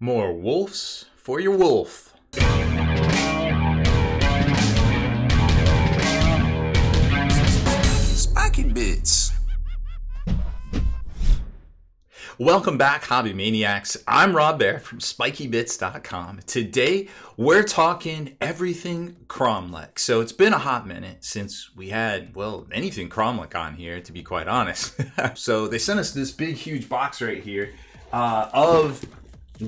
More wolves for your wolf. Spiky Bits. Welcome back, Hobby Maniacs. I'm Rob Bear from SpikyBits.com. Today, we're talking everything Kromlech. So it's been a hot minute since we had, well, anything Kromlech on here, to be quite honest. So they sent us this big, huge box right here of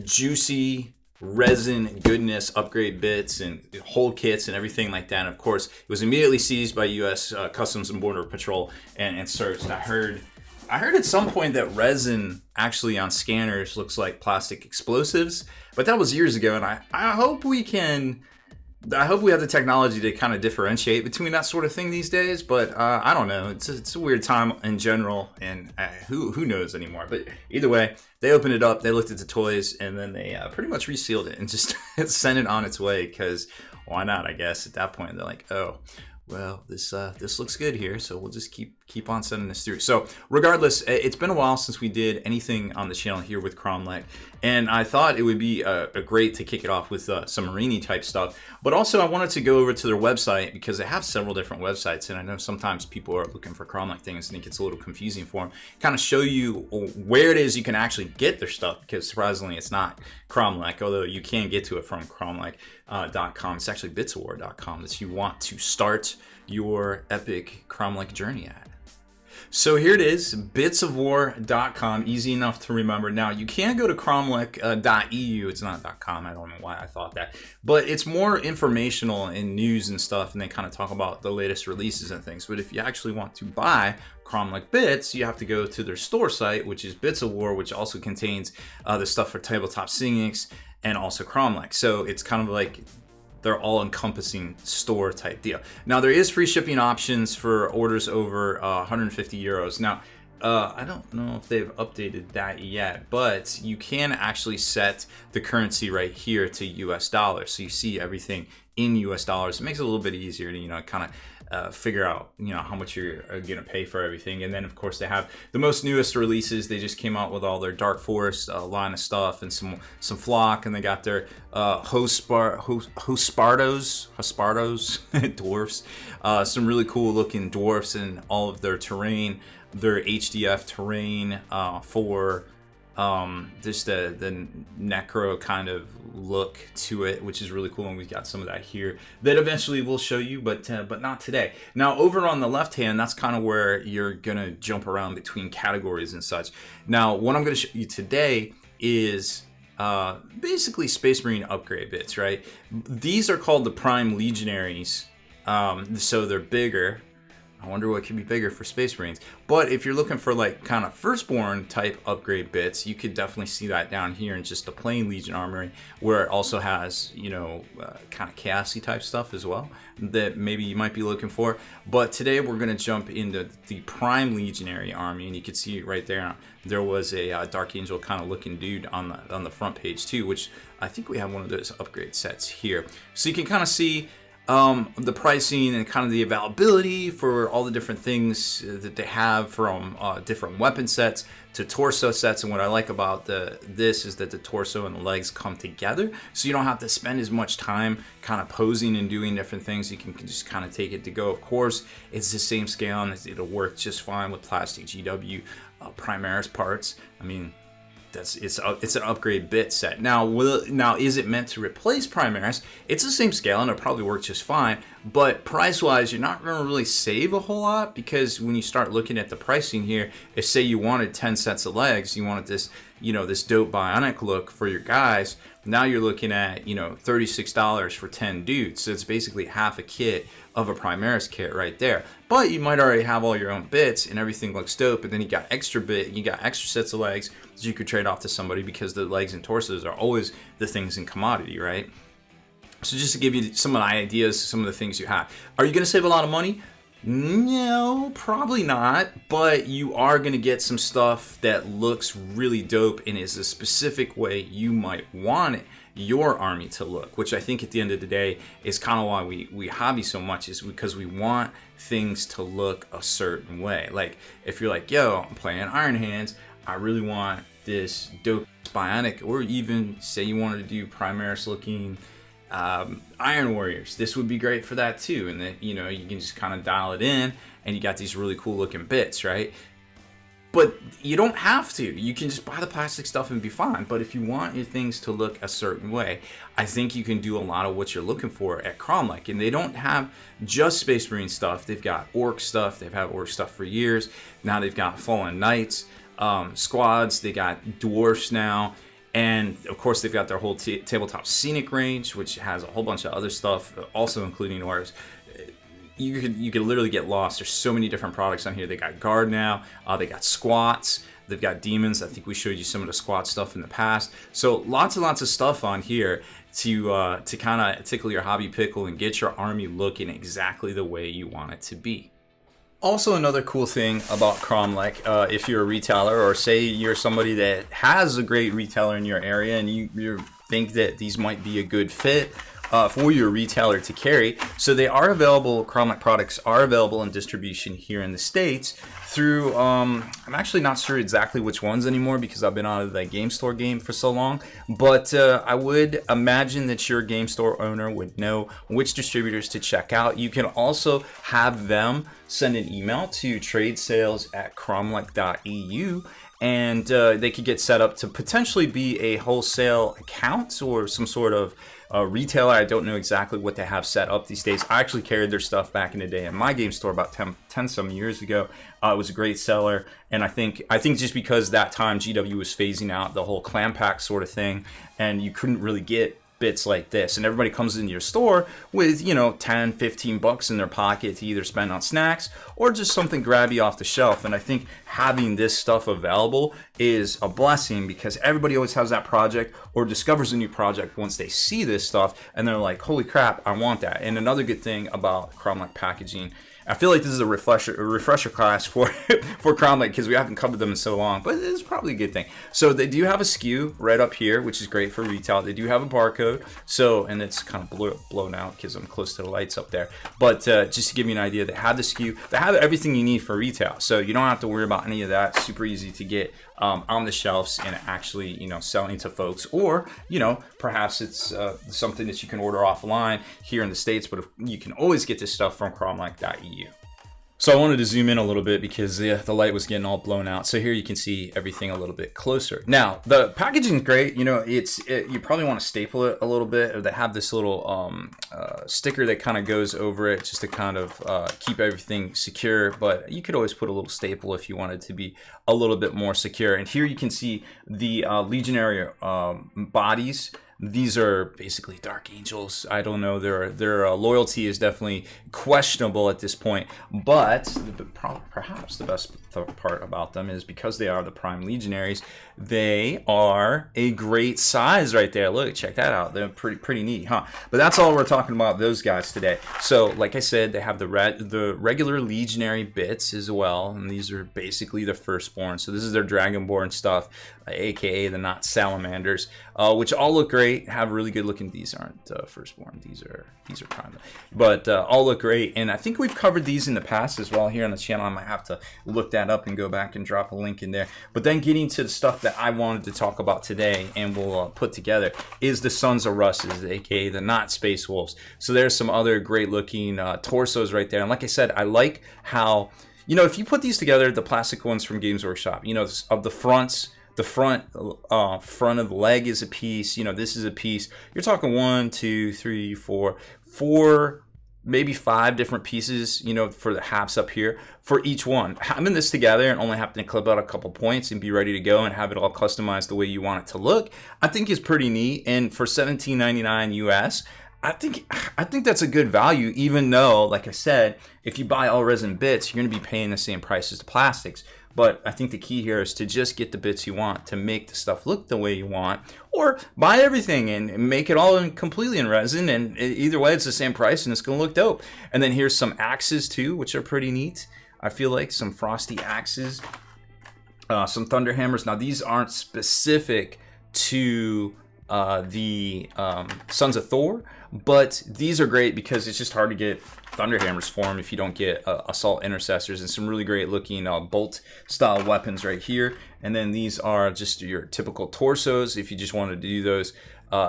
juicy resin goodness, upgrade bits and whole kits and everything like that. And of course, it was immediately seized by U.S. Customs and Border Patrol and searched. I heard at some point that resin actually on scanners looks like plastic explosives, but that was years ago. And I hope we have the technology to kind of differentiate between that sort of thing these days. But I don't know. It's a weird time in general, and who knows anymore. But either way, they opened it up, they looked at the toys, and then they pretty much resealed it and just sent it on its way. Because why not? I guess at that point they're like, oh, well, this looks good here, so we'll just keep on sending this through. So regardless, it's been a while since we did anything on the channel here with Kromlech, and I thought it would be a great to kick it off with some Marine type stuff. But also I wanted to go over to their website because they have several different websites, and I know sometimes people are looking for Kromlech things and it gets a little confusing for them. Kind of show you where it is you can actually get their stuff, because surprisingly it's not Kromlech, although you can get to it from Kromlech.com. It's actually bitsofwar.com that you want to start your epic Kromlech journey at. So here it is, bitsofwar.com, easy enough to remember. Now, you can go to kromlech.eu, it's not .com, I don't know why I thought that, but it's more informational and news and stuff, and they kind of talk about the latest releases and things. But if you actually want to buy Kromlech bits, you have to go to their store site, which is Bits of War, which also contains the stuff for Tabletop Singix and also Kromlech. So it's kind of like they're all-encompassing store type deal. Now, there is free shipping options for orders over 150 euros. Now, I don't know if they've updated that yet, but you can actually set the currency right here to US dollars. So you see everything in US dollars. It makes it a little bit easier to, kind of figure out, how much you're going to pay for everything. And then, of course, they have the most newest releases. They just came out with all their Dark Forest line of stuff and some flock, and they got their Huspardos dwarfs, some really cool looking dwarfs, and all of their terrain, their HDF terrain for just the necro kind of look to it, which is really cool, and we've got some of that here that eventually we'll show you, but not today. Now, over on the left hand, that's kind of where you're gonna jump around between categories and such. Now, what I'm gonna show you today is basically Space Marine upgrade bits, right? These are called the Prime Legionaries, so they're bigger. I wonder what could be bigger for Space Marines. But if you're looking for like kind of firstborn type upgrade bits, you could definitely see that down here in just the plain Legion Armory, where it also has, kind of chaosy type stuff as well that maybe you might be looking for. But today we're going to jump into the Prime Legionary Army, and you can see right there, there was a Dark Angel kind of looking dude on the front page too, which I think we have one of those upgrade sets here. So you can kind of see the pricing and kind of the availability for all the different things that they have, from different weapon sets to torso sets. And what I like about this is that the torso and the legs come together, so you don't have to spend as much time kind of posing and doing different things. You can just kind of take it to go. Of course, it's the same scale, and it'll work just fine with plastic GW Primaris parts. I mean, it's an upgrade bit set. Now is it meant to replace Primaris? It's the same scale, and it'll probably work just fine, but price wise you're not going to really save a whole lot, because when you start looking at the pricing here, if say you wanted 10 sets of legs, you wanted this this dope bionic look for your guys, now you're looking at $36 for 10 dudes. So it's basically half a kit of a Primaris kit right there. But you might already have all your own bits and everything looks dope, and then you got extra sets of legs that you could trade off to somebody, because the legs and torsos are always the things in commodity, right? So just to give you some of the ideas, some of the things you have. Are you going to save a lot of money? No, probably not, but you are going to get some stuff that looks really dope and is a specific way you might want your army to look, which I think at the end of the day is kind of why we hobby so much, is because we want things to look a certain way. Like if you're like, yo, I'm playing Iron Hands, I really want this dope bionic, or even say you wanted to do Primaris looking Iron Warriors, this would be great for that too. And then, you know, you can just kind of dial it in and you got these really cool looking bits, right? But you don't have to. You can just buy the plastic stuff and be fine. But if you want your things to look a certain way, I think you can do a lot of what you're looking for at Kromlech. And they don't have just Space Marine stuff. They've got Orc stuff. They've had Orc stuff for years. Now they've got Fallen Knights, squads. They got Dwarfs now. And of course, they've got their whole tabletop scenic range, which has a whole bunch of other stuff, also including Orcs. You could literally get lost. There's so many different products on here. They got guard now. They got squats. They've got demons. I think we showed you some of the squat stuff in the past. So lots and lots of stuff on here to kind of tickle your hobby pickle and get your army looking exactly the way you want it to be. Also, another cool thing about Kromlech, if you're a retailer, or say you're somebody that has a great retailer in your area and you think that these might be a good fit for your retailer to carry. So they are available, Kromlech products are available in distribution here in the States through, I'm actually not sure exactly which ones anymore because I've been out of the game store game for so long, but I would imagine that your game store owner would know which distributors to check out. You can also have them send an email to tradesales@kromlech.eu, and they could get set up to potentially be a wholesale account or some sort of retailer. I don't know exactly what they have set up these days. I actually carried their stuff back in the day in my game store about 10 some years ago. It was a great seller, and I think just because that time GW was phasing out the whole clan pack sort of thing, and you couldn't really get bits like this, and everybody comes into your store with, you know, 10, 15 bucks in their pocket to either spend on snacks or just something grabby off the shelf. And I think having this stuff available is a blessing because everybody always has that project or discovers a new project once they see this stuff and they're like, holy crap, I want that. And another good thing about Kromlech packaging, I feel like this is a refresher class for Kromlech because we haven't covered them in so long, but it's probably a good thing. So they do have a SKU right up here, which is great for retail. They do have a barcode, so, and it's kind of blown out because I'm close to the lights up there. But just to give you an idea, they have the SKU. They have everything you need for retail, so you don't have to worry about any of that. Super easy to get on the shelves and actually, you know, selling to folks, or, you know, perhaps it's something that you can order offline here in the States, but you can always get this stuff from kromlech.eu. So I wanted to zoom in a little bit because the light was getting all blown out. So here you can see everything a little bit closer. Now, the packaging is great. You know, you probably want to staple it a little bit, or they have this little sticker that kind of goes over it just to kind of keep everything secure. But you could always put a little staple if you wanted to be a little bit more secure. And here you can see the Legionary bodies. These are basically Dark Angels. I don't know, their loyalty is definitely questionable at this point, but perhaps the best part about them is because they are the Prime Legionaries, they are a great size right there. Look, check that out. They're pretty neat, huh? But that's all we're talking about those guys today. So, like I said, they have the regular Legionary bits as well, and these are basically the Firstborn. So this is their Dragonborn stuff, aka the Not Salamanders, which all look great, have really good looking. These aren't Firstborn. These are Prime, but all look great. And I think we've covered these in the past as well here on the channel. I might have to look that up and go back and drop a link in there. But then getting to the stuff that I wanted to talk about today and we'll put together is the Sons of Russes, aka the Not Space Wolves. So there's some other great looking torsos right there. And like I said, I like how, you know, if you put these together, the plastic ones from Games Workshop, you know, of the fronts, the front of the leg is a piece, you know, this is a piece. You're talking 1, 2, 3, 4, maybe 5 different pieces, you know, for the halves up here for each one. Having this together and only having to clip out a couple points and be ready to go and have it all customized the way you want it to look, I think is pretty neat. And for $17.99 US, I think that's a good value, even though, like I said, if you buy all resin bits, you're going to be paying the same price as the plastics. But I think the key here is to just get the bits you want to make the stuff look the way you want, or buy everything and make it all completely in resin, and either way it's the same price and it's going to look dope. And then here's some axes too, which are pretty neat. I feel like some frosty axes, some thunder hammers. Now these aren't specific to the Sons of Thor, but these are great because it's just hard to get Thunderhammers for them if you don't get Assault Intercessors, and some really great looking bolt style weapons right here. And then these are just your typical torsos if you just wanted to do those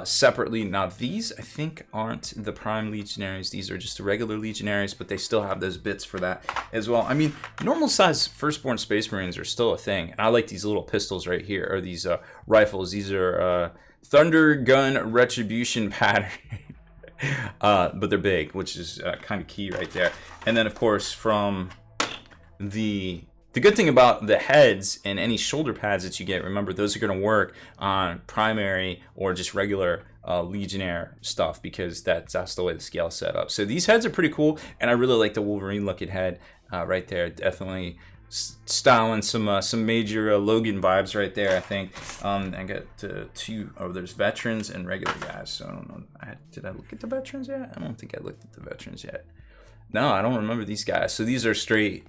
separately. Now these I think aren't the Prime Legionaries, these are just the regular Legionaries, but they still have those bits for that as well. I mean, normal size Firstborn Space Marines are still a thing, and I like these little pistols right here, or these rifles. These are Thunder Gun Retribution pattern. But they're big, which is kind of key right there. And then of course from the good thing about the heads and any shoulder pads that you get, remember those are going to work on primary or just regular Legionnaire stuff, because that's the way the scale is set up. So these heads are pretty cool, and I really like the Wolverine looking head right there. Definitely styling some major Logan vibes right there, I think. I got two. Oh, there's veterans and regular guys. So I don't know. Did I look at the veterans yet? I don't think I looked at the veterans yet. No, I don't remember these guys. So these are straight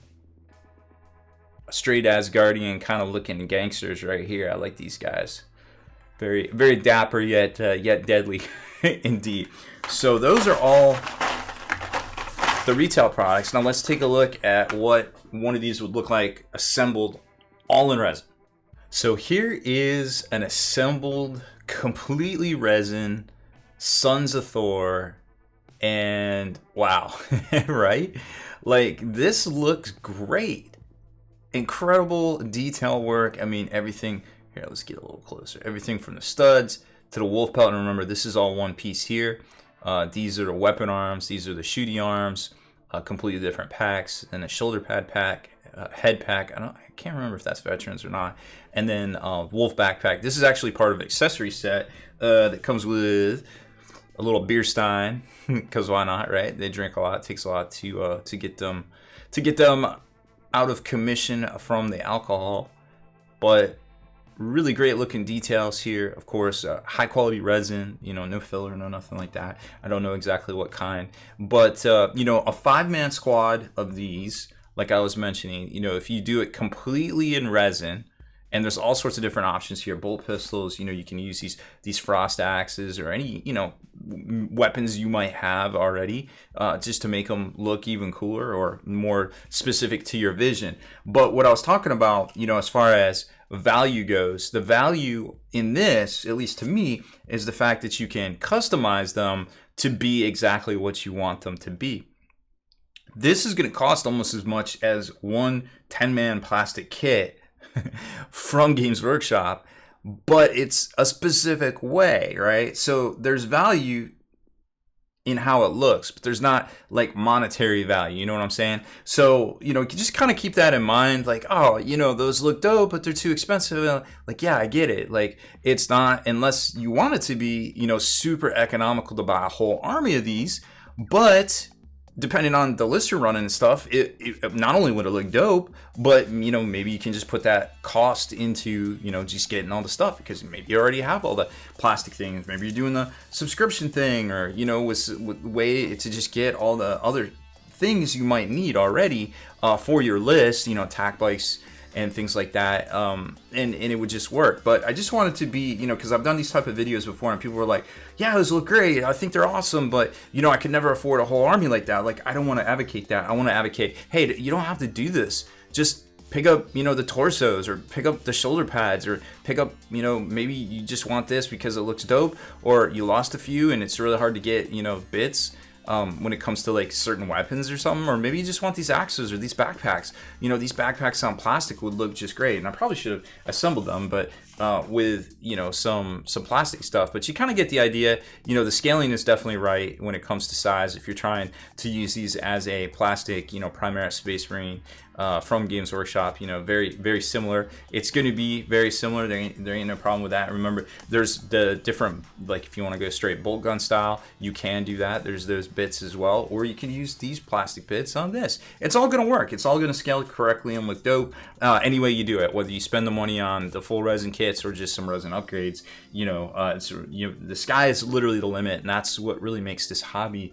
Asgardian kind of looking gangsters right here. I like these guys. Very, very dapper yet deadly indeed. So those are all the retail products. Now let's take a look at what one of these would look like assembled all in resin. So here is an assembled, completely resin Sons of Thor, and wow, right? Like, this looks great. Incredible detail work. I mean, everything here, let's get a little closer. Everything from the studs to the wolf pelt, and remember this is all one piece here. These are the weapon arms, these are the shooty arms, completely different packs, and a shoulder pad pack, head pack. I can't remember if that's veterans or not. And then wolf backpack. This is actually part of an accessory set that comes with a little beer stein, because why not, right? They drink a lot. It takes a lot to get them out of commission from the alcohol. But really great looking details here. Of course, high quality resin, no filler, no nothing like that. I don't know exactly what kind, but a 5-man squad of these, like I was mentioning, if you do it completely in resin, and there's all sorts of different options here. Bolt pistols, you can use these frost axes or any, weapons you might have already, just to make them look even cooler or more specific to your vision. But what I was talking about, as far as value goes, the value in this, at least to me, is the fact that you can customize them to be exactly what you want them to be. This is going to cost almost as much as one 10-man plastic kit from Games Workshop, but it's a specific way, right? So there's value in how it looks, but there's not like monetary value, you know what I'm saying? So, you just kind of keep that in mind, like, oh, those look dope, but they're too expensive. Like, yeah, I get it. Like, it's not, unless you want it to be, super economical to buy a whole army of these, but depending on the list you're running and stuff, it not only would it look dope, but maybe you can just put that cost into just getting all the stuff, because maybe you already have all the plastic things. Maybe you're doing the subscription thing, or with way to just get all the other things you might need already for your list. Tack bikes and things like that, and it would just work. But I just wanted to be, because I've done these type of videos before, and people were like, yeah, those look great, I think they're awesome, but I could never afford a whole army like that. Like, I don't want to advocate that. I want to advocate, hey, you don't have to do this. Just pick up, the torsos, or pick up the shoulder pads, or pick up, maybe you just want this because it looks dope, or you lost a few and it's really hard to get, bits when it comes to like certain weapons or something, or maybe you just want these axes or these backpacks. These backpacks on plastic would look just great, and I probably should have assembled them, but with some plastic stuff. But you kind of get the idea. The scaling is definitely right when it comes to size. If you're trying to use these as a plastic, Primaris Space Marine from Games Workshop, very, very similar. It's going to be very similar. There ain't no problem with that. Remember, there's the different, like if you want to go straight bolt gun style, you can do that. There's those bits as well, or you can use these plastic bits on this. It's all going to work. It's all going to scale correctly and look dope. Any way you do it, whether you spend the money on the full resin kits or just some resin upgrades, the sky is literally the limit, and that's what really makes this hobby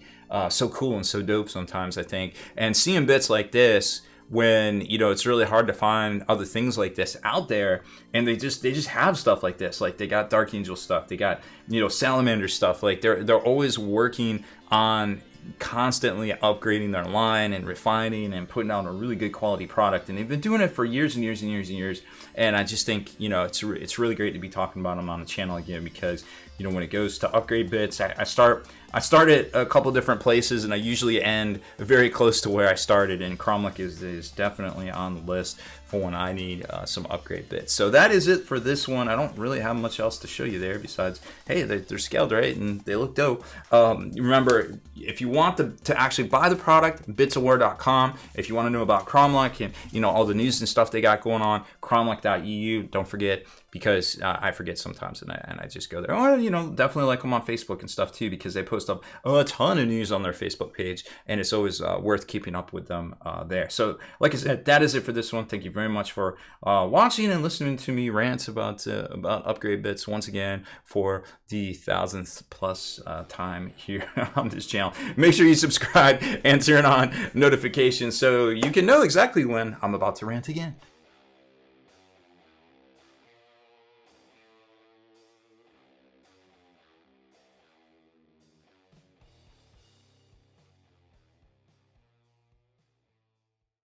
so cool and so dope sometimes, I think. And seeing bits like this when, you know, it's really hard to find other things like this out there, and they just have stuff like this. Like, they got Dark Angel stuff, they got, you know, Salamander stuff. Like, they're always working on constantly upgrading their line and refining and putting out a really good quality product, and they've been doing it for years and years and years and years. And I just think, you know, it's really great to be talking about them on the channel again, because, you know, when it goes to upgrade bits, I start at a couple different places, and I usually end very close to where I started, and Kromlech is definitely on the list for when I need some upgrade bits. So that is it for this one. I don't really have much else to show you there besides, hey, they're scaled right and they look dope. Remember, if you want to actually buy the product, bitsofwar.com. If you want to know about Kromlech and, you know, all the news and stuff they got going on, kromlech.eu. Don't forget, because I forget sometimes, and I just go there. Oh, you know, definitely like them on Facebook and stuff too, because they post up a ton of news on their Facebook page, and it's always worth keeping up with them there. So, like I said, that is it for this one. Thank you very much for watching and listening to me rant about upgrade bits once again for the 1000th plus time here on this channel. Make sure you subscribe and turn on notifications so you can know exactly when I'm about to rant again.